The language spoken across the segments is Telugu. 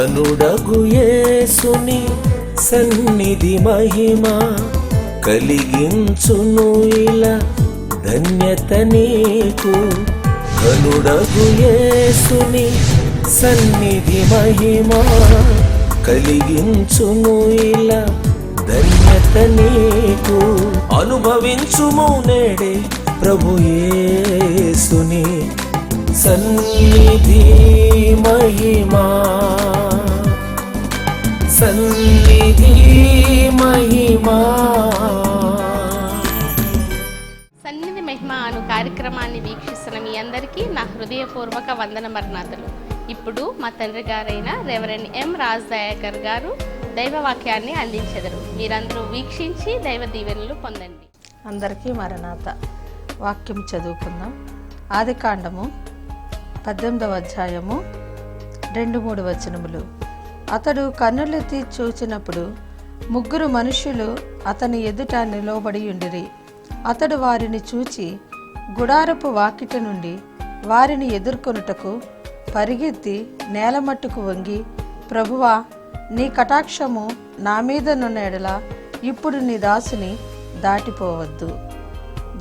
ఘనుడగు యేసుని సన్నిధి మహిమ కలిగించును ఇలా ధన్యత నీకు. ఘనుడగు యేసుని సన్నిధి మహిమ కలిగించును ఇలా ధన్యత నీకు. అనుభవించుము నేడే ప్రభు యేసుని సన్నిధి మహిమా, సన్నిధి మహిమా. సన్నిధి మహిమ అను కార్యక్రమాన్ని వీక్షిస్తున్న మీ అందరికీ నా హృదయపూర్వక వందన మరణాతలు. ఇప్పుడు మా తండ్రి గారైన రెవరెండ్ ఎం రాజ్ దయాకర్ గారు దైవవాక్యాన్ని అందించెదరు. మీరందరూ వీక్షించి దైవ దీవెనలు పొందండి. అందరికీ మరణాత. వాక్యం చదువుకుందాం. ఆదికాండము 18వ అధ్యాయము 2-3 వచనములు. అతడు కన్నులెత్తి చూచినప్పుడు 3 మనుషులు అతని ఎదుట నిలవబడి ఉండిరి. అతడు వారిని చూచి గుడారపు వాకిట నుండి వారిని ఎదుర్కొనుటకు పరిగెత్తి నేలమట్టుకు వంగి, ప్రభువా, నీ కటాక్షము నా మీద నున్న ఎడల ఇప్పుడు నీ దాసుని దాటిపోవద్దు.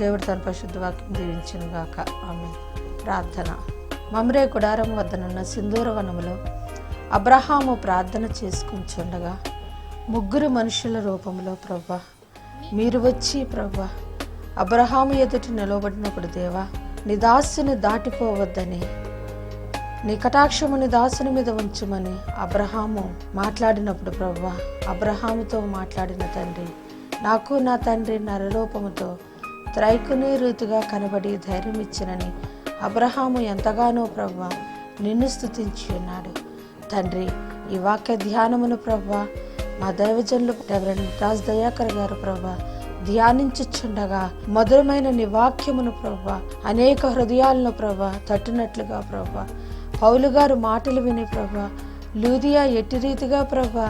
దేవుడు తన పరిశుద్ధ వాక్యం దీవించును గాక. ఆమేన్. ప్రార్థన. మమ్రే గుడారం వద్దనున్న సింధూరవనములో అబ్రహాము ప్రార్థన చేసుకుంటుండగా 3 మనుషుల రూపంలో ప్రభువా మీరు వచ్చి ప్రభువా అబ్రహాము ఎదుటి నిలవబడినప్పుడు దేవా నీ దాసుని దాటిపోవద్దని, నీ కటాక్షముని దాసుని మీద ఉంచమని అబ్రహాము మాట్లాడినప్పుడు ప్రభువా అబ్రహాముతో మాట్లాడిన తండ్రి నాకు నా తండ్రి నరరూపముతో త్రైకుని రీతిగా కనబడి ధైర్యం ఇచ్చినని అబ్రహాము ఎంతగానో ప్రభువా నిన్ను స్తుతించి ఉన్నాడు. తండ్రి, ఈ వాక్య ధ్యానమును ప్రభువా మా దైవజనులు రెవరెండ్ రాజ్ దయాకర్ గారు ప్రభువా ధ్యానించుచుండగా మధురమైన నీ వాక్యమును ప్రభువా అనేక హృదయాలను ప్రభువా తట్టినట్లుగా ప్రభువా పౌలు గారు మాటలు విని ప్రభువా లూదియా ఎట్టి రీతిగా ప్రభువా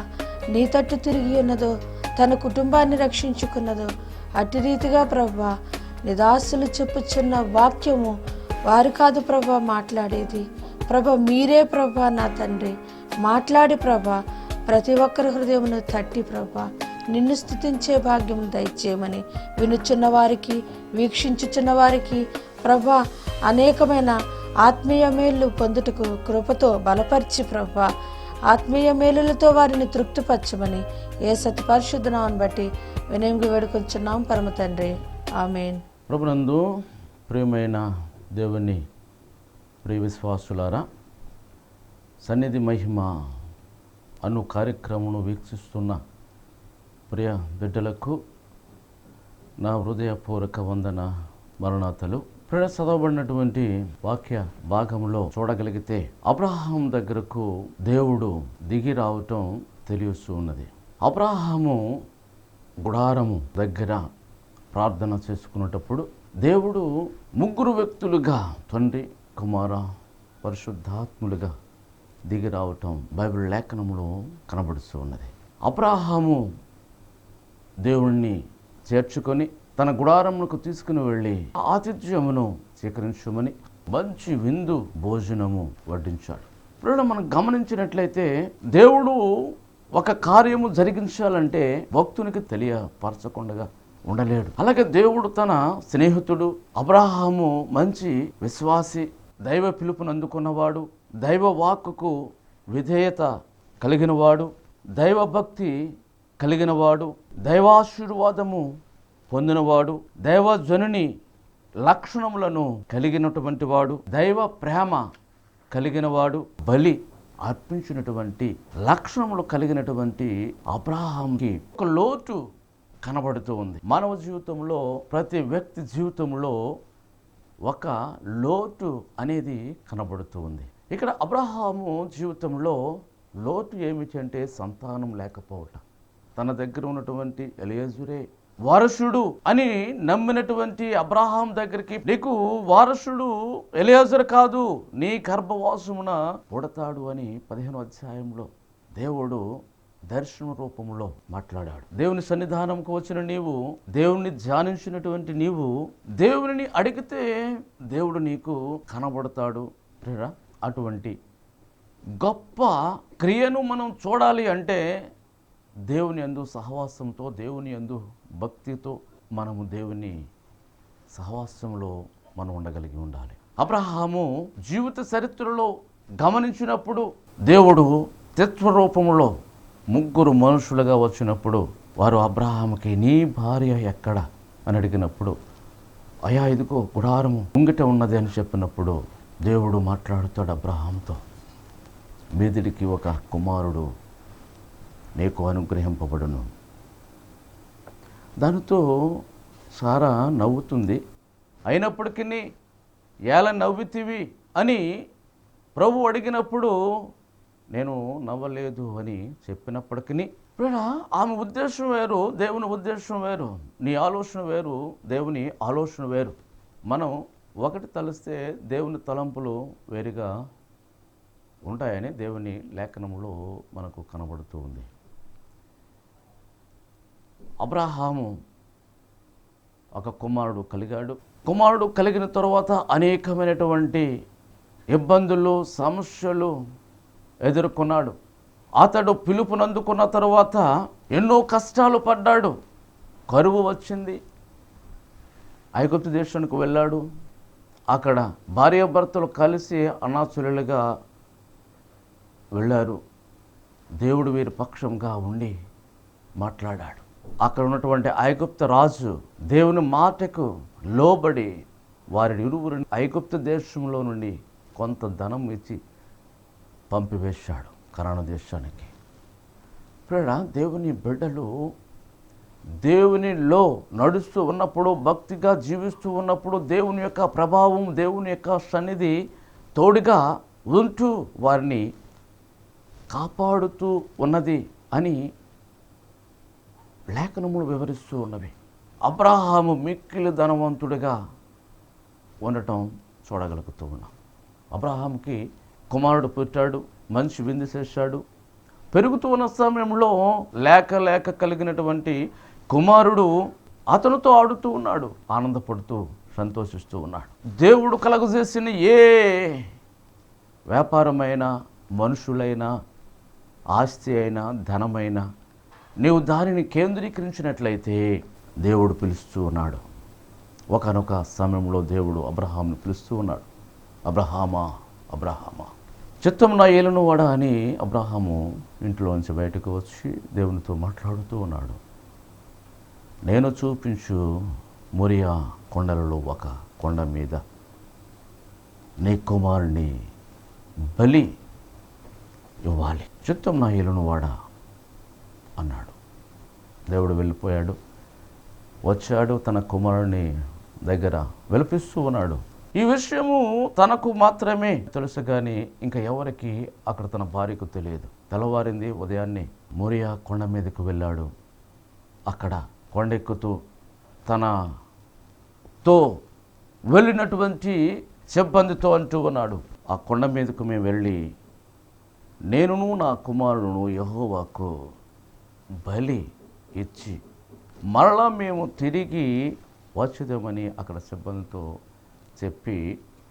నీ తట్టు తిరిగి ఉన్నదో తన కుటుంబాన్ని రక్షించుకున్నదో అట్టి రీతిగా ప్రభువా నీ దాసులు చెప్పుచున్న వాక్యము వారు కాదు ప్రభువా మాట్లాడేది ప్రభా మీరే ప్రభువా నా తండ్రి మాట్లాడి ప్రభా ప్రతి ఒక్కరి హృదయమును తట్టి ప్రభా నిన్ను స్తుతించే భాగ్యం దయచేయమని వినుచున్న వారికి వీక్షించుచున్న వారికి ప్రభా అనేకమైన ఆత్మీయ మేలు పొందుటకు కృపతో బలపరిచి ప్రభా ఆత్మీయ మేలులతో వారిని తృప్తిపరచమని ఏ సతి పరిశుద్ధ నామమును బట్టి వినయంగా వేడుకొంచున్నాం పరమ తండ్రి. ఆమేన్. ప్రభునందు ప్రియమైన దేవుని ప్రియ విశ్వాసులారా, సన్నిధి మహిమ అను కార్యక్రమను వీక్షిస్తున్న ప్రియ బిడ్డలకు నా హృదయపూర్వక వందన మరణాతలు. ప్రియ చదవబడినటువంటి వాక్య భాగంలో చూడగలిగితే అబ్రహాం దగ్గరకు దేవుడు దిగి రావటం తెలుస్తూ ఉన్నది. అబ్రహాము గుడారము దగ్గర ప్రార్థన చేసుకునేటప్పుడు దేవుడు 3 వ్యక్తులుగా తండ్రి కుమార పరిశుద్ధాత్ములుగా దిగి రావటం బైబిల్ లేఖనంలో కనబడుతూ ఉన్నది. అబ్రహాము దేవుణ్ణి చేర్చుకొని తన గుడారమునకు తీసుకుని వెళ్ళి ఆతిథ్యమును స్వీకరించమని మంచి విందు భోజనము వడ్డించాడు. ఇప్పుడు మనం గమనించినట్లయితే దేవుడు ఒక కార్యము జరిగించాలంటే భక్తునికి తెలియపరచకుండా ఉండలేడు. అలాగే దేవుడు తన స్నేహితుడు అబ్రహాము మంచి విశ్వాసి, దైవ పిలుపును అందుకున్నవాడు, దైవ వాక్కుకు విధేయత కలిగినవాడు, దైవ భక్తి కలిగినవాడు, దైవాశీర్వాదము పొందినవాడు, దైవజనుని లక్షణములను కలిగినటువంటి వాడు, దైవ ప్రేమ కలిగినవాడు, బలి అర్పించినటువంటి లక్షణములు కలిగినటువంటి అబ్రహాంకి ఒక లోటు కనబడుతూ ఉంది. మానవ జీవితంలో ప్రతి వ్యక్తి జీవితంలో ఒక లోటు అనేది కనబడుతూ ఉంది. ఇక్కడ అబ్రహాము జీవితంలో లోటు ఏమిటి అంటే సంతానం లేకపోవటం. తన దగ్గర ఉన్నటువంటి ఎలియజరే వారసుడు అని నమ్మినటువంటి అబ్రహాం దగ్గరికి నీకు వారసుడు ఎలియాజరు కాదు, నీ గర్భవాసమున పుడతాడు అని 15వ అధ్యాయంలో దేవుడు దర్శన రూపంలో మాట్లాడాడు. దేవుని సన్నిధానంకు వచ్చిన నీవు, దేవుని ధ్యానించినటువంటి నీవు, దేవుని అడిగితే దేవుడు నీకు కనబడతాడు. అటువంటి గొప్ప క్రియను మనం చూడాలి అంటే దేవుని యందు సహవాసంతో, దేవుని యందు భక్తితో మనము దేవుని సహవాసంలో మనం ఉండగలిగి ఉండాలి. అబ్రహాము జీవిత చరిత్రలో గమనించినప్పుడు దేవుడు తత్వ రూపంలో 3 మనుషులుగా వచ్చినప్పుడు వారు అబ్రహాముకి నీ భార్య ఎక్కడ అని అడిగినప్పుడు, అయ్యా ఇదిగో గుడారము ముంగిట ఉన్నది అని చెప్పినప్పుడు దేవుడు మాట్లాడుతాడు అబ్రహాంతో, మీదిడికి ఒక కుమారుడు నీకు అనుగ్రహింపబడును. దానితో సారా నవ్వుతుంది. అయినప్పటికీ ఎలా నవ్వుతివి అని ప్రభు అడిగినప్పుడు నేను నవ్వలేదు అని చెప్పినప్పటికీ ఆమె ఉద్దేశం వేరు, దేవుని ఉద్దేశం వేరు. నీ ఆలోచన వేరు, దేవుని ఆలోచన వేరు. మనం ఒకటి తలిస్తే దేవుని తలంపులు వేరుగా ఉంటాయని దేవుని లేఖనంలో మనకు కనబడుతూ ఉంది. అబ్రహాము ఒక కుమారుడు కలిగాడు. కుమారుడు కలిగిన తరువాత అనేకమైనటువంటి ఇబ్బందులు, సమస్యలు ఎదుర్కొన్నాడు. అతడు పిలుపునందుకున్న తరువాత ఎన్నో కష్టాలు పడ్డాడు. కరువు వచ్చింది. ఐగుప్తు దేశానికి వెళ్ళాడు. అక్కడ భార్యాభర్తలు కలిసి అన్నాచులుగా వెళ్ళారు. దేవుడు వీరి పక్షంగా ఉండి మాట్లాడాడు. అక్కడ ఉన్నటువంటి ఐగుప్తు రాజు దేవుని మాటకు లోబడి వారి ఇరువురిని ఐగుప్తు దేశంలో నుండి కొంత ధనం ఇచ్చి పంపివేశాడు కనాను దేశానికి. దేవుని బిడ్డలు దేవునిలో నడుస్తూ ఉన్నప్పుడు, భక్తిగా జీవిస్తూ ఉన్నప్పుడు దేవుని యొక్క ప్రభావం, దేవుని యొక్క సన్నిధి తోడుగా ఉంటూ వారిని కాపాడుతూ ఉన్నది అని లేఖనములు వివరిస్తూ ఉన్నవి. అబ్రహాము మిక్కిలి ధనవంతుడిగా ఉండటం చూడగలుగుతూ ఉన్నాం. అబ్రహాముకి కుమారుడు పుట్టాడు, మంచి విందు చేశాడు. పెరుగుతూ ఉన్న సమయంలో లేక కలిగినటువంటి కుమారుడు అతనితో ఆడుతూ ఉన్నాడు, ఆనందపడుతూ సంతోషిస్తూ ఉన్నాడు. దేవుడు కలుగజేసిన ఏ వ్యాపారమైనా, మనుషులైనా, ఆస్తి అయినా, ధనమైనా నీవు దానిని కేంద్రీకరించినట్లయితే దేవుడు పిలుస్తూ ఉన్నాడు. ఒకానొక సమయంలో దేవుడు అబ్రహాముని పిలుస్తూ ఉన్నాడు, అబ్రహామా అబ్రహామా. చిత్తం నా ఏలును వాడా అని అబ్రహాము ఇంట్లోంచి బయటకు వచ్చి దేవునితో మాట్లాడుతూ ఉన్నాడు. నేను చూపించు మొరియా కొండలలో ఒక కొండ మీద నీ కుమారుని బలి ఇవ్వాలి. చిత్తం నా ఏలును వాడా అన్నాడు. దేవుడు వెళ్ళిపోయాడు. వచ్చాడు, తన కుమారుని దగ్గర విలపిస్తూ ఉన్నాడు. ఈ విషయము తనకు మాత్రమే తెలుసు కానీ ఇంకా ఎవరికి అక్కడ తన భార్యకు తెలియదు. తెల్లవారింది, ఉదయాన్నే మోరియా కొండ మీదకు వెళ్ళాడు. అక్కడ కొండెక్కుతూ తనతో వెళ్ళినటువంటి సిబ్బందితో అంటూ ఉన్నాడు, ఆ కొండ మీదకు మేము వెళ్ళి నేనును నా కుమారుడును యెహోవాకు బలి ఇచ్చి మరలా మేము తిరిగి వచ్చేదేమని అక్కడ సిబ్బందితో చెప్పి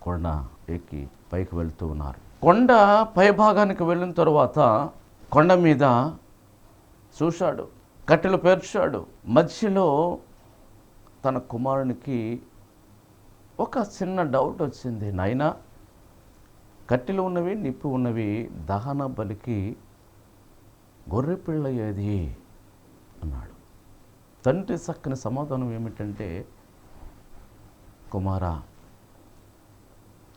కొండ ఎక్కి పైకి వెళ్తూ ఉన్నారు. కొండ పైభాగానికి వెళ్ళిన తరువాత కొండ మీద చూశాడు, కట్టెలు పేర్చాడు. మధ్యలో తన కుమారునికి ఒక చిన్న డౌట్ వచ్చింది, నాయనా కట్టెలు ఉన్నవి, నిప్పు ఉన్నవి, దహన బలికి గొర్రెపిల్ల ఏది అన్నాడు. తండ్రి చక్కని సమాధానం ఏమిటంటే, కుమారా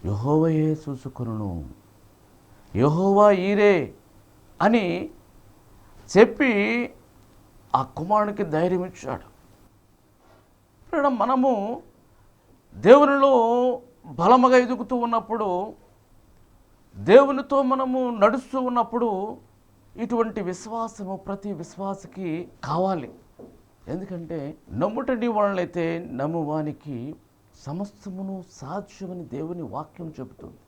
యెహోవాయే చూసుకొనును, యెహోవా ఈరే అని చెప్పి ఆ కుమారునికి ధైర్యం ఇచ్చాడు. మనము దేవునిలో బలముగా ఎదుగుతూ ఉన్నప్పుడు, దేవునితో మనము నడుస్తూ ఉన్నప్పుడు ఇటువంటి విశ్వాసము ప్రతి విశ్వాసకి కావాలి. ఎందుకంటే నమ్ముటని వాళ్ళైతే నమ్మువానికి సమస్తమును సాధ్యమని దేవుని వాక్యం చెబుతుంది.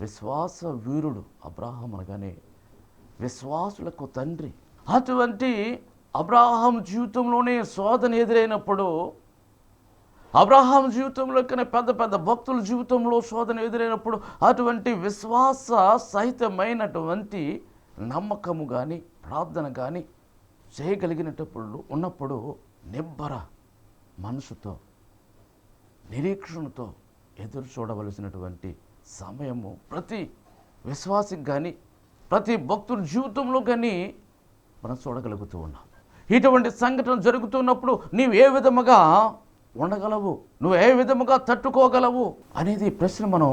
విశ్వాస వీరుడు అబ్రహాం అనగానే విశ్వాసులకు తండ్రి. అటువంటి అబ్రహాం జీవితంలోనే శోధన ఎదురైనప్పుడు అబ్రహాం జీవితంలో కన్నా పెద్ద పెద్ద భక్తుల జీవితంలో శోధన ఎదురైనప్పుడు అటువంటి విశ్వాస సహితమైనటువంటి నమ్మకము కానీ ప్రార్థన కానీ చేయగలిగినప్పుడు ఉన్నప్పుడు నిబ్బర మనసుతో నిరీక్షణతో ఎదురు చూడవలసినటువంటి సమయము ప్రతి విశ్వాసికి కానీ ప్రతి భక్తుల జీవితంలో కానీ మనం చూడగలుగుతూ ఉన్నాం. ఇటువంటి సంఘటన జరుగుతున్నప్పుడు నీవు ఏ విధముగా ఉండగలవు, నువ్వు ఏ విధముగా తట్టుకోగలవు అనేది ప్రశ్న మనం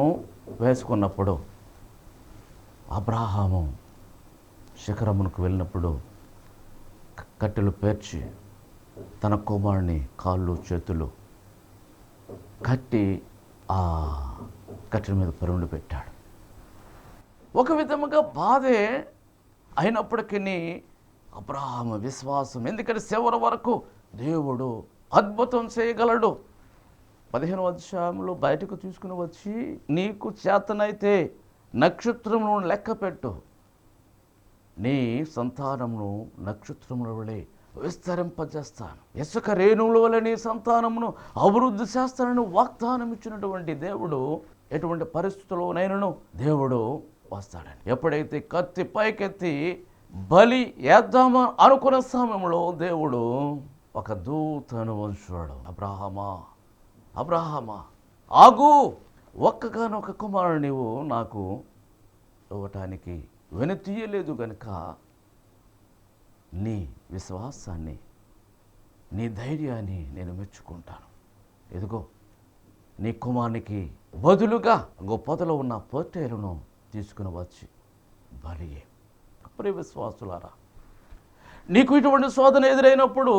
వేసుకున్నప్పుడు అబ్రహాము శిఖరమునకు వెళ్ళినప్పుడు కట్టెలు పేర్చి తన కుమారుని కాళ్ళు చేతులు కట్టి ఆ కట్టెల మీద పరుండి పెట్టాడు. ఒక విధముగా బాధే అయినప్పటికీ అబ్రహాము విశ్వాసం, ఎందుకంటే చివరి వరకు దేవుడు అద్భుతం చేయగలడు. 15వ అధ్యాయంలో బయటకు తీసుకుని వచ్చి నీకు చేతనైతే నక్షత్రమును లెక్క పెట్టు, నీ సంతానమును నక్షత్రముల వలె విస్తరింపజేస్తాను, ఇసుక రేణువుల వలె నీ సంతానమును అభివృద్ధి చేస్తానని వాగ్దానం ఇచ్చినటువంటి దేవుడు ఎటువంటి పరిస్థితుల్లోనైనాను దేవుడు వస్తాడని. ఎప్పుడైతే కత్తి పైకెత్తి బలి వేద్దామా అనుకున్న సమయంలో దేవుడు ఒక దూతను ఉంచాడు. అబ్రహామా అబ్రహామా ఆగు, ఒక్కగానొక కుమారుడు నీవు నాకు ఇవ్వటానికి వెనుతీయలేదు గనుక నీ విశ్వాసాన్ని నీ ధైర్యాన్ని నేను మెచ్చుకుంటాను. ఎదుగో నీ కుమారునికి బదులుగా గొప్పదలో ఉన్న పొట్టేలును తీసుకుని వచ్చి బలియే. ప్రియ విశ్వాసులారా, నీకు ఇటువంటి శోధన ఎదురైనప్పుడు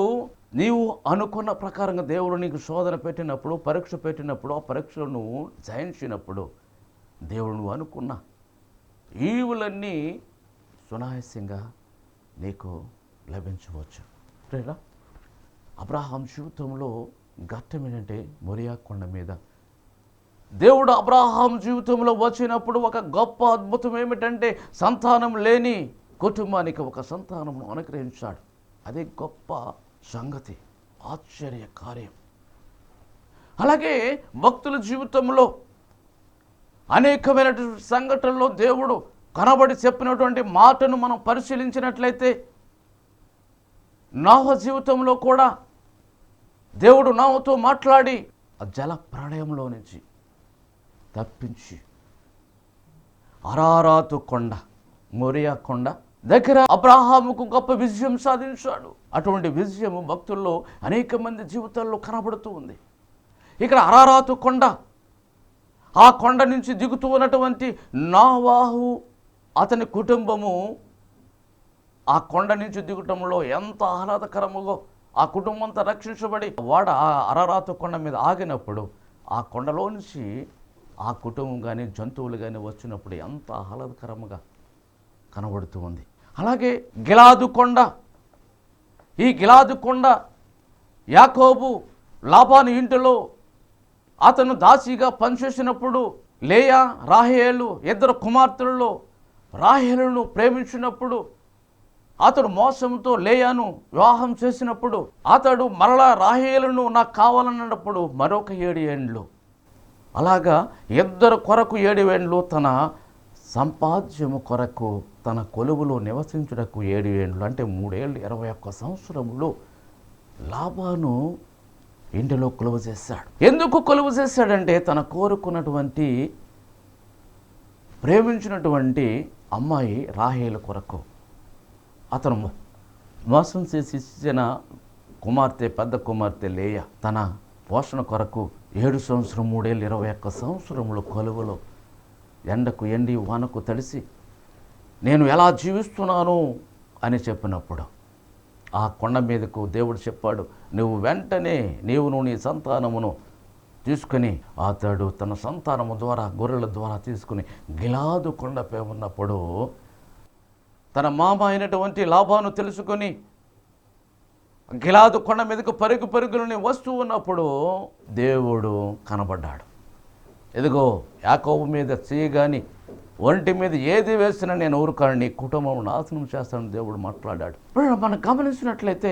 నీవు అనుకున్న ప్రకారంగా దేవుడు నీకు శోధన పెట్టినప్పుడు, పరీక్ష పెట్టినప్పుడు, ఆ పరీక్షను జయించినప్పుడు దేవుడు నువ్వు అనుకున్న ఈవులన్నీ సునాయాసంగా నీకు లభించవచ్చు. ప్రియరా, అబ్రహాం జీవితంలో ఘట్టం ఏంటంటే మొరియా కొండ మీద దేవుడు అబ్రహాం జీవితంలో వచ్చినప్పుడు ఒక గొప్ప అద్భుతం ఏమిటంటే సంతానం లేని కుటుంబానికి ఒక సంతానమును అనుగ్రహించాడు. అదే గొప్ప సంగతి, ఆశ్చర్య కార్యం. అలాగే భక్తుల జీవితంలో అనేకమైన సంఘటనలో దేవుడు కనబడి చెప్పినటువంటి మాటను మనం పరిశీలించినట్లయితే నోహ జీవితంలో కూడా దేవుడు నోహతో మాట్లాడి ఆ జల ప్రళయంలో నుంచి తప్పించి అరారాతు కొండ, మొరియా కొండ దగ్గర అబ్రహాముకు గొప్ప విజయం సాధించాడు. అటువంటి విజయము భక్తుల్లో అనేక మంది జీవితాల్లో కనబడుతూ ఉంది. ఇక్కడ అరారాతు కొండ, ఆ కొండ నుంచి దిగుతూ ఉన్నటువంటి నోవాహు అతని కుటుంబము ఆ కొండ నుంచి దిగటంలో ఎంత ఆహ్లాదకరముగో, ఆ కుటుంబం అంతా రక్షించబడి వాడ ఆ అరారాతు కొండ మీద ఆగినప్పుడు ఆ కొండలో నుంచి ఆ కుటుంబం కానీ జంతువులు కానీ వచ్చినప్పుడు ఎంత ఆహ్లాదకరముగా కనబడుతూ ఉంది. అలాగే గిలాదు కొండ, ఈ గిలాదు కొండ యాకోబు లాబాను ఇంటిలో అతను దాసిగా పనిచేసినప్పుడు లేయా రాహేలు ఇద్దరు కుమార్తెలలో రాహేలును ప్రేమించినప్పుడు అతడు మోసంతో లేయాను వివాహం చేసినప్పుడు అతడు మరలా రాహేలును నాకు కావాలన్నప్పుడు మరొక 7 ఏండ్లు, అలాగా ఇద్దరు కొరకు 7 ఏండ్లు, తన సంపాద్యము కొరకు తన కొలువులో నివసించుటకు 7 ఏండ్లు, అంటే 3 ఏళ్ళు 21 సంవత్సరములు లాబాను ఇంటిలో కొలువు చేశాడు. ఎందుకు కొలువు చేశాడంటే తన కోరుకున్నటువంటి ప్రేమించినటువంటి అమ్మాయి రాహేలు కొరకు. అతను మోసం చేసి ఇచ్చిన కుమార్తె, పెద్ద కుమార్తె లేయా తన పోషణ కొరకు 7 సంవత్సరం 3 ఏళ్ళు 21 సంవత్సరములు కొలువులో ఎండకు ఎండి వానకు తడిసి నేను ఎలా జీవిస్తున్నాను అని చెప్పినప్పుడు ఆ కొండ మీదకు దేవుడు చెప్పాడు, నువ్వు వెంటనే నీవును నీ సంతానమును తీసుకుని, అతడు తన సంతానము ద్వారా గొర్రెల ద్వారా తీసుకుని గిలాదు కొండపై ఉన్నప్పుడు తన మామ అయినటువంటి లాబాను తెలుసుకొని గిలాదు కొండ మీదకు పరుగుని వస్తూ ఉన్నప్పుడు దేవుడు కనబడ్డాడు. ఎదుగో యాకోబు మీద చేయి కానీ ఒంటి మీద ఏది వేసినా నేను ఊరుకాను, నీ కుటుంబం నాశనం చేస్తానని దేవుడు మాట్లాడాడు. ఇప్పుడు మనం గమనించినట్లయితే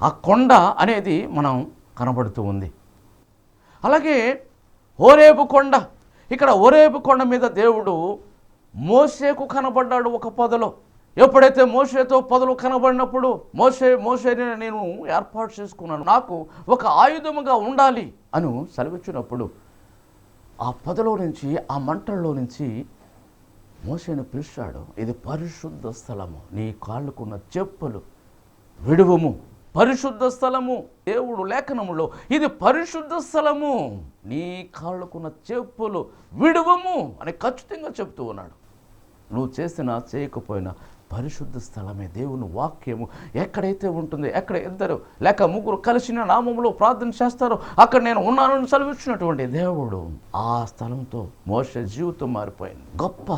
ఆ కొండ అనేది మనం కనబడుతూ ఉంది. అలాగే హోరేబు కొండ, ఇక్కడ హోరేబు కొండ మీద దేవుడు మోషేకు కనబడ్డాడు ఒక పొదలో. ఎప్పుడైతే మోషేతో పొదలు కనబడినప్పుడు మోషేని నేను ఏర్పాటు చేసుకున్నాను, నాకు ఒక ఆయుధముగా ఉండాలి అని సెలవిచ్చినప్పుడు ఆ పొదలో నుంచి, ఆ మంటల్లో నుంచి మోషేను పిలిచాడు. ఇది పరిశుద్ధ స్థలము, నీ కాళ్ళకున్న చెప్పులు విడువము. పరిశుద్ధ స్థలము, దేవుడు లేఖనములో ఇది పరిశుద్ధ స్థలము, నీ కాళ్ళకున్న చెప్పులు విడువము అని ఖచ్చితంగా చెప్తూ ఉన్నాడు. నువ్వు చేసినా చేయకపోయినా పరిశుద్ధ స్థలమే దేవుని వాక్యము ఎక్కడైతే ఉంటుంది, ఎక్కడ ఇద్దరు లేక ముగ్గురు కలిసిన నామములో ప్రార్థన చేస్తారో అక్కడ నేను ఉన్నానని సెలవిచ్చినటువంటి దేవుడు, ఆ స్థలంతో మోషే జీవితం మారిపోయింది, గొప్ప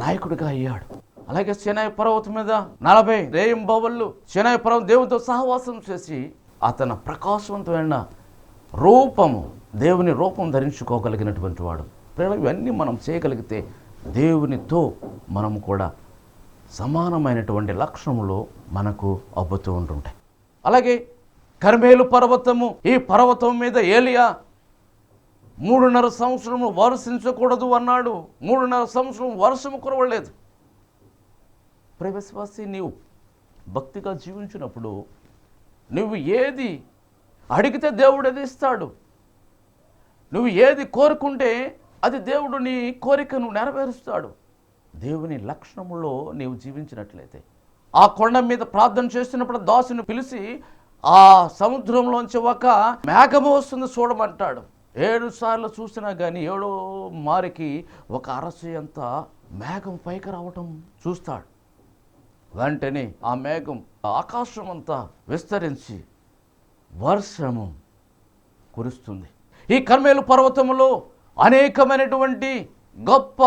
నాయకుడిగా అయ్యాడు. అలాగే సీనాయి పర్వతం మీద 40 రేయింబవళ్ళు సీనాయి పర్వతం దేవునితో సహవాసం చేసి అతను ప్రకాశవంతమైన రూపము, దేవుని రూపం ధరించుకోగలిగినటువంటి వాడు. ఇవన్నీ మనం చేయగలిగితే దేవునితో మనము కూడా సమానమైనటువంటి లక్షణములు మనకు అబ్బుతూ ఉంటుంటాయి. అలాగే కర్మేలు పర్వతము, ఈ పర్వతం మీద ఏలియా 3.5 సంవత్సరము వర్షించకూడదు అన్నాడు. 3.5 సంవత్సరం వర్షము కురవలేదు. ప్రియవిశ్వాసి, నీవు భక్తిగా జీవించినప్పుడు నువ్వు ఏది అడిగితే దేవుడు అది ఇస్తాడు. నువ్వు ఏది కోరుకుంటే అది దేవుడు నీ కోరికను నెరవేరుస్తాడు. దేవుని లక్షణములో నీవు జీవించినట్లయితే, ఆ కొండ మీద ప్రార్థన చేస్తున్నప్పుడు దాసుని పిలిచి ఆ సముద్రంలోంచి ఒక మేఘము వస్తుంది చూడమంటాడు. 7 సార్లు చూసినా కానీ 7వ మారికి ఒక అరసి అంత మేఘం పైకి రావటం చూస్తాడు. వెంటనే ఆ మేఘం ఆకాశం అంతా విస్తరించి వర్షము కురుస్తుంది. ఈ కర్మేలు పర్వతములో అనేకమైనటువంటి గొప్ప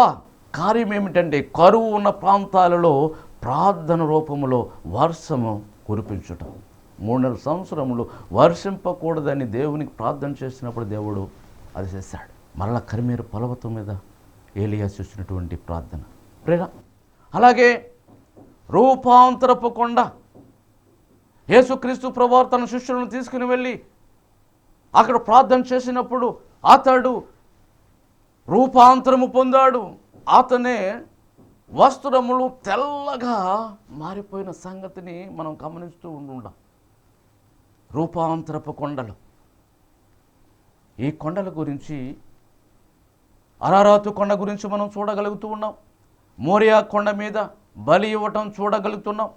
కార్యం ఏమిటంటే, కరువు ఉన్న ప్రాంతాలలో ప్రార్థన రూపములో వర్షము కురిపించటం. 3.5 సంవత్సరములు వర్షింపకూడదని దేవునికి ప్రార్థన చేసినప్పుడు దేవుడు అది చేశాడు. మరలా కర్మేలు పర్వతం మీద ఏలియా చేసినటువంటి ప్రార్థన ప్రేర. అలాగే రూపాంతరపు కొండ, యేసుక్రీస్తు ప్రభువు తన శిష్యులను తీసుకుని వెళ్ళి అక్కడ ప్రార్థన చేసినప్పుడు అతడు రూపాంతరము పొందాడు. అతనే వస్త్రములు తెల్లగా మారిపోయిన సంగతిని మనం గమనిస్తూ ఉండాం. రూపాంతరపు కొండలు, ఈ కొండల గురించి అరారాతు కొండ గురించి మనం చూడగలుగుతూ ఉన్నాం. మోరియా కొండ మీద బలి ఇవ్వటం చూడగలుగుతున్నాం.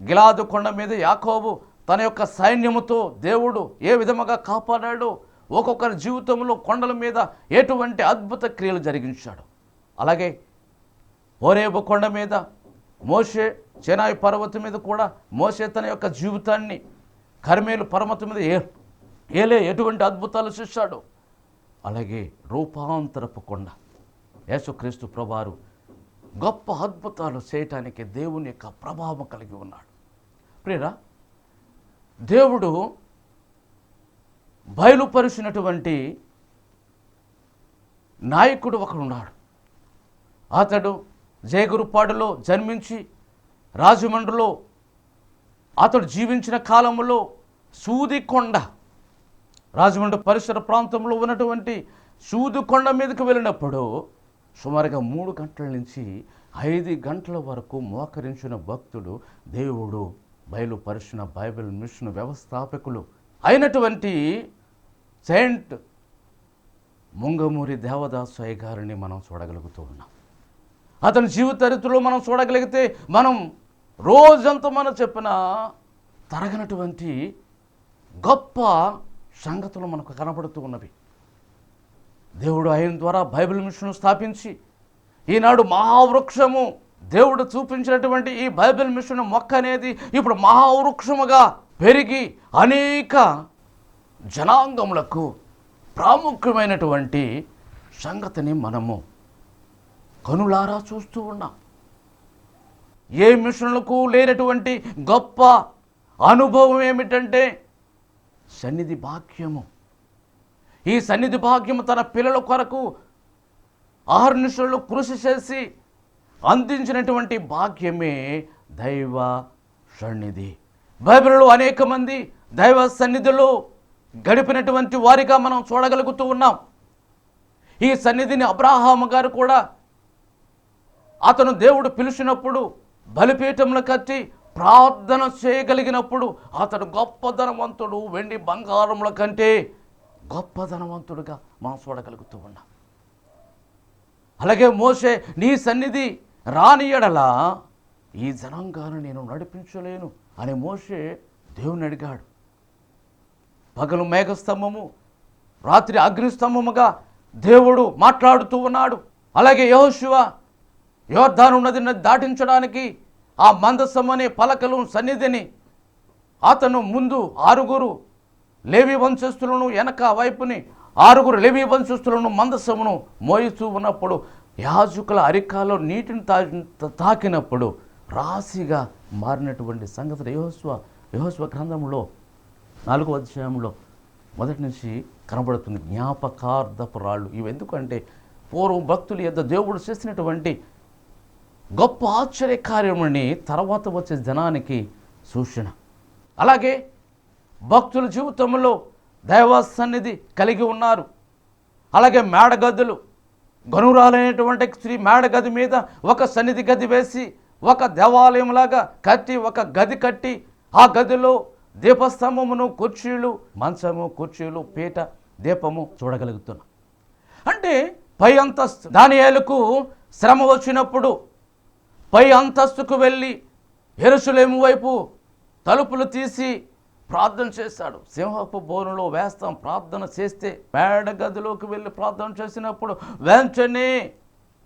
గిలాదు కొండ మీద యాకోబు తన యొక్క సైన్యముతో దేవుడు ఏ విధముగా కాపాడాడో, ఒక్కొక్కరి జీవితంలో కొండల మీద ఎటువంటి అద్భుత క్రియలు జరిగించాడు. అలాగే హోరేబు కొండ మీద మోషే, సీనాయి పర్వతం మీద కూడా మోషే తన యొక్క జీవితాన్ని కర్మేలు పర్వతం మీద ఏలే ఎటువంటి అద్భుతాలు చేశాడు. అలాగే రూపాంతరపు కొండ, యేసుక్రీస్తు ప్రభువారు గొప్ప అద్భుతాలు చేయటానికి దేవుని యొక్క ప్రభావం కలిగి ఉన్నాడు. ప్రియరా, దేవుడు బయలుపరిచినటువంటి నాయకుడు ఒకడున్నాడు. అతడు జయగురుపాడులో జన్మించి రాజమండ్రిలో అతడు జీవించిన కాలంలో సూదికొండ, రాజమండ్రి పరిసర ప్రాంతంలో ఉన్నటువంటి సూదికొండ మీదకి వెళ్ళినప్పుడు సుమారుగా 3 గంటల నుంచి 5 గంటల వరకు మోకరించిన భక్తుడు దేవుడు బయలుపరిచిన బైబిల్ మిషన్ వ్యవస్థాపకులు అయినటువంటి సెయింట్ ముంగమూరి దేవదాసయ్య గారిని మనం చూడగలుగుతూ ఉన్నాం. అతని జీవిత చరిత్రలో మనం చూడగలిగితే మనం రోజంతా మనం చెప్పిన తరగనటువంటి గొప్ప సంగతులు మనకు కనబడుతూ ఉన్నవి. దేవుడు ఆయన ద్వారా బైబిల్ మిషన్ స్థాపించి ఈనాడు మహావృక్షము, దేవుడు చూపించినటువంటి ఈ బైబిల్ మిషన్ మొక్క అనేది ఇప్పుడు మహావృక్షముగా పెరిగి అనేక జనాంగములకు ప్రాముఖ్యమైనటువంటి సంగతిని మనము కనులారా చూస్తూ ఉన్నాం. ఏ మిషన్లకు లేనటువంటి గొప్ప అనుభవం ఏమిటంటే సన్నిధి భాగ్యము. ఈ సన్నిధి భాగ్యము తన పిల్లల కొరకు 6 నిమిషాల్లో కృషి చేసి అందించినటువంటి భాగ్యమే దైవ సన్నిధి. బైబిల్లో అనేక మంది దైవ సన్నిధిలో గడిపినటువంటి వారిగా మనం చూడగలుగుతూ ఉన్నాం. ఈ సన్నిధిని అబ్రాహాము గారు కూడా అతను దేవుడు పిలిచినప్పుడు బలిపీఠంలో కట్టి ప్రార్థన చేయగలిగినప్పుడు అతడు గొప్ప ధనవంతుడు, వెండి బంగారముల కంటే గొప్ప ధనవంతుడుగా మనం చూడగలుగుతూ ఉన్నాం. అలాగే మోషే, నీ సన్నిధి రాని యెడల ఈ జనాంగాన్ని నేను నడిపించలేను అని మోషే దేవుని అడిగాడు. పగలు మేఘస్తంభము, రాత్రి అగ్నిస్తంభముగా దేవుడు మాట్లాడుతూ ఉన్నాడు. అలాగే యెహోషువ యోర్దాను నదిని దాటించడానికి ఆ మందసం అనే పలకలు సన్నిధిని అతను ముందు 6 లేవి వంశస్థులను, వెనక వైపుని 6 లేవి వంశస్థులను మందసమును మోయిస్తూ ఉన్నప్పుడు యాజకుల అరికాలో నీటిని తాకినప్పుడు రాశిగా మారినటువంటి సంగతులు యెహోషువ గ్రంథంలో 4వ అధ్యాయంలో మొదటి నుంచి కనబడుతుంది. జ్ఞాపకార్థపు రాళ్ళు. ఇవి ఎందుకంటే పూర్వం భక్తుల యొద్ద దేవుడు చేసినటువంటి గొప్ప ఆశ్చర్య కార్యమని తర్వాత వచ్చే జనానికి సూచన. అలాగే భక్తుల జీవితంలో దైవ సన్నిధి కలిగి ఉన్నారు. అలాగే మేడగదులు, గనురాలైనటువంటి స్త్రీ మేడగది మీద ఒక సన్నిధి గది వేసి ఒక దేవాలయంలాగా కట్టి, ఒక గది కట్టి ఆ గదిలో దీపస్తంభమును, కుర్చీలు, మంచము, కుర్చీలు, పీట, దీపము చూడగలుగుతున్నాం. అంటే పై అంతస్తు దానియేలుకు శ్రమ వచ్చినప్పుడు పై అంతస్తుకు వెళ్ళి యెరూషలేము వైపు తలుపులు తీసి ప్రార్థన చేశాడు. సింహపు బోనులో వేస్తాం ప్రార్థన చేస్తే మేడ గదిలోకి వెళ్ళి ప్రార్థన చేసినప్పుడు వెంటనే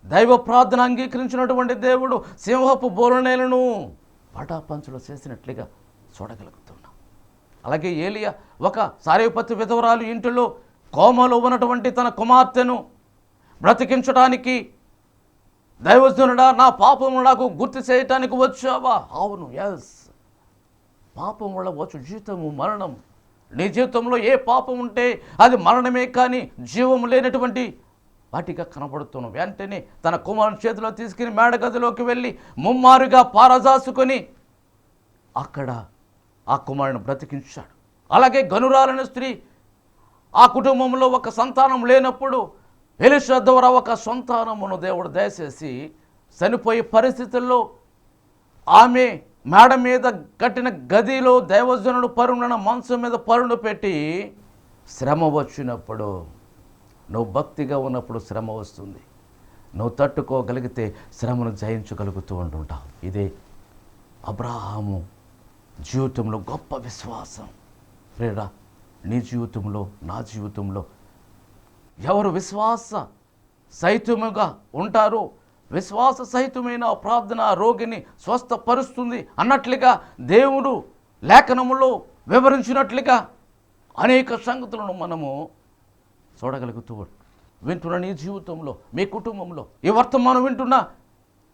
దైవ ప్రార్థన అంగీకరించినటువంటి దేవుడు సింహపు బోనులను పటాపంచులో చేసినట్లుగా చూడగలుగుతున్నాం. అలాగే ఏలియా ఒక సారేపతి విధవరాలు ఇంటిలో కోమలో ఉన్నటువంటి తన కుమార్తెను బ్రతికించడానికి, దైవజనుడా నా పాపము నాకు గుర్తు చేయటానికి వచ్చావా? అవును, ఎస్. పాపం వల్ల వచ్చు జీవితము మరణం. నీ జీవితంలో ఏ పాపం ఉంటే అది మరణమే, కానీ జీవము లేనటువంటి వాటిగా కనబడుతున్నాం. వెంటనే తన కుమారుని చేతిలో తీసుకుని మేడగదిలోకి వెళ్ళి ముమ్మారుగా పారజాసుకొని అక్కడ ఆ కుమారుని బ్రతికించాడు. అలాగే గనురాలైన స్త్రీ, ఆ కుటుంబంలో ఒక సంతానం లేనప్పుడు ఎలీషా ద్వారా ఒక సంతానమును దేవుడు దయచేసి చనిపోయే పరిస్థితుల్లో ఆమె మేడ మీద కట్టిన గదిలో దైవజనుడు పరుండన మంచం మీద పరుండు పెట్టి, శ్రమ వచ్చినప్పుడు, నువ్వు భక్తిగా ఉన్నప్పుడు శ్రమ వస్తుంది, నువ్వు తట్టుకోగలిగితే శ్రమను జయించగలుగుతూ ఉంటుంటావు. ఇదే అబ్రాహాము జీవితంలో గొప్ప విశ్వాసం. ప్రేరా, నీ జీవితంలో, నా జీవితంలో ఎవరు విశ్వాస సహితముగా ఉంటారో, విశ్వాస సహితమైన ప్రార్థన రోగిని స్వస్థపరుస్తుంది అన్నట్లుగా దేవుడు లేఖనములో వివరించినట్లుగా అనేక సంగతులను మనము చూడగలుగుతూ వింటున్న నీ జీవితంలో, మీ కుటుంబంలో, ఈ వర్తమానం వింటున్న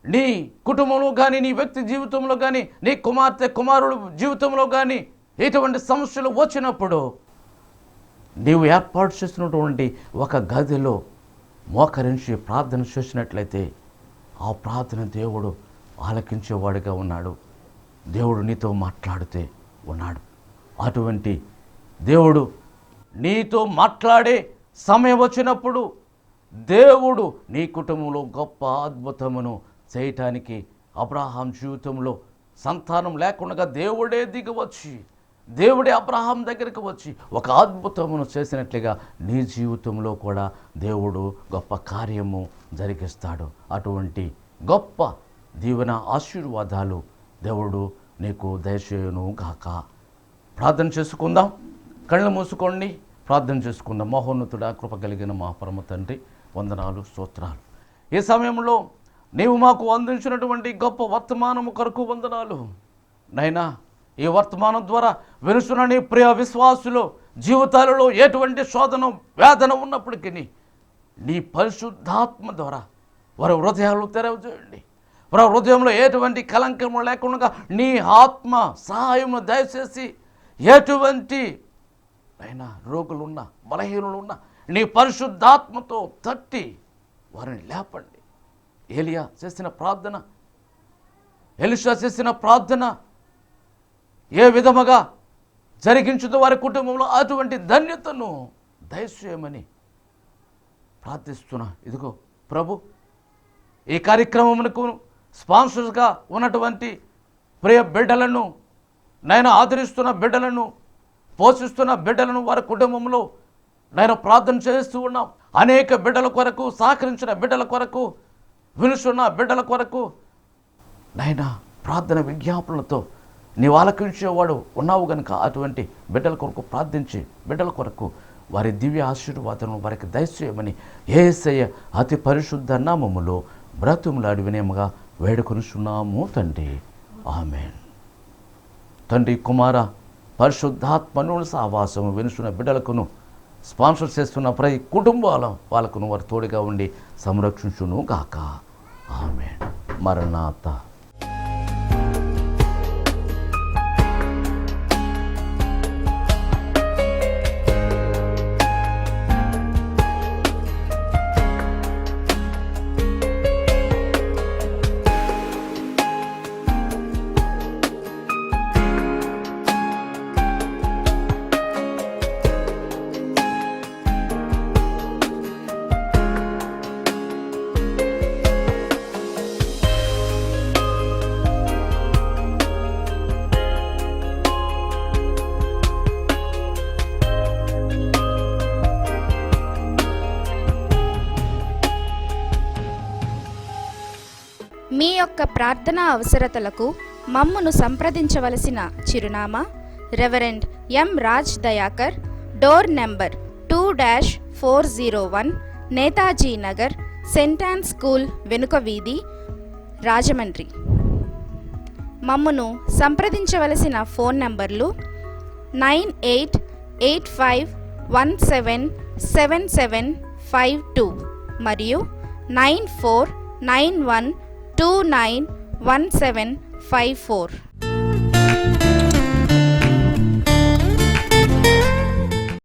నీ కుటుంబంలో కానీ, నీ వ్యక్తి జీవితంలో కానీ, నీ కుమార్తె కుమారుడు జీవితంలో కానీ ఎటువంటి సమస్యలు వచ్చినప్పుడు నీవు ఏర్పాటు చేసినటువంటి ఒక గదిలో మోకరించి ప్రార్థన చేసినట్లయితే ఆ ప్రార్థన దేవుడు ఆలకించేవాడిగా ఉన్నాడు. దేవుడు నీతో మాట్లాడితే ఉన్నాడు. అటువంటి దేవుడు నీతో మాట్లాడే సమయం వచ్చినప్పుడు దేవుడు నీ కుటుంబంలో గొప్ప అద్భుతమును చేయటానికి అబ్రహాం జీవితంలో సంతానం లేకుండా దేవుడే దిగివచ్చి, దేవుడే అబ్రహాం దగ్గరికి వచ్చి ఒక అద్భుతమును చేసినట్లుగా నీ జీవితంలో కూడా దేవుడు గొప్ప కార్యము జరిగిస్తాడు. అటువంటి గొప్ప దీవెన ఆశీర్వాదాలు దేవుడు నీకు దయచేయును గాక. ప్రార్థన చేసుకుందాం. కళ్ళు మూసుకోండి, ప్రార్థన చేసుకుందాం. మహోన్నతుడా, కృప కలిగిన మా పరమ తండ్రి, వందనాలు, స్తోత్రాలు. ఈ సమయంలో నీవు మాకు అందించినటువంటి గొప్ప వర్తమానము కొరకు వందనాలు నైనా. ఈ వర్తమానం ద్వారా వినుచున్న నీ ప్రియ విశ్వాసులు జీవితాలలో ఎటువంటి శోధన వేదన ఉన్నప్పటికీ నీ పరిశుద్ధాత్మ ద్వారా వారి హృదయాలు తెరవజేయండి. వారి హృదయంలో ఎటువంటి కలంకము లేకుండా నీ ఆత్మ సహాయమును దయచేసి ఎటువంటి అయినా రోగులున్నా, బలహీనులున్నా నీ పరిశుద్ధాత్మతో తట్టి వారిని లేపండి. ఏలియా చేసిన ప్రార్థన, ఎలీషా చేసిన ప్రార్థన ఏ విధముగా జరిగించుతూ వారి కుటుంబంలో అటువంటి ధన్యతను దయచేయమని ప్రార్థిస్తున్నా. ఇదిగో ప్రభు, ఈ కార్యక్రమమునకు స్పాన్సర్స్గా ఉన్నటువంటి ప్రియ బిడ్డలను, నేను ఆదరిస్తున్న బిడ్డలను, పోషిస్తున్న బిడ్డలను, వారి కుటుంబంలో నేను ప్రార్థన చేస్తూ ఉన్నాం. అనేక బిడ్డల కొరకు, సహకరించిన బిడ్డల కొరకు, వినుసున్న బిడ్డల కొరకు నాయన ప్రార్థన విజ్ఞాపనలతో నీవు ఆలకించేవాడు ఉన్నావు గనుక అటువంటి బిడ్డల కొరకు ప్రార్థించి బిడ్డల కొరకు వారి దివ్య ఆశీర్వాదం వారికి దయచేయమని యేసయ్య అతి పరిశుద్ధ నామములో బ్రతుములాడి వినయముగా వేడుకొనుచున్నాము తండ్రి. ఆమేన్. తండ్రి, కుమార పరిశుద్ధాత్మను సహవాసము వినుచున్న బిడ్డలకును, స్పాన్సర్ చేస్తున్న ప్రతి వాళ్ళకును వారు తోడుగా ఉండి సంరక్షించును గాక. ఆమేన్. మరణాత. మీ యొక్క ప్రార్థనా అవసరతలకు మమ్మును సంప్రదించవలసిన చిరునామా reverend M Raj Dayakar, door number 2-401, Netaji Nagar, Saint an school వెనుక వీధి, రాజమండ్రి. మమ్మును సంప్రదించవలసిన ఫోన్ నంబర్లు 9885177752 మరియు 9491291754.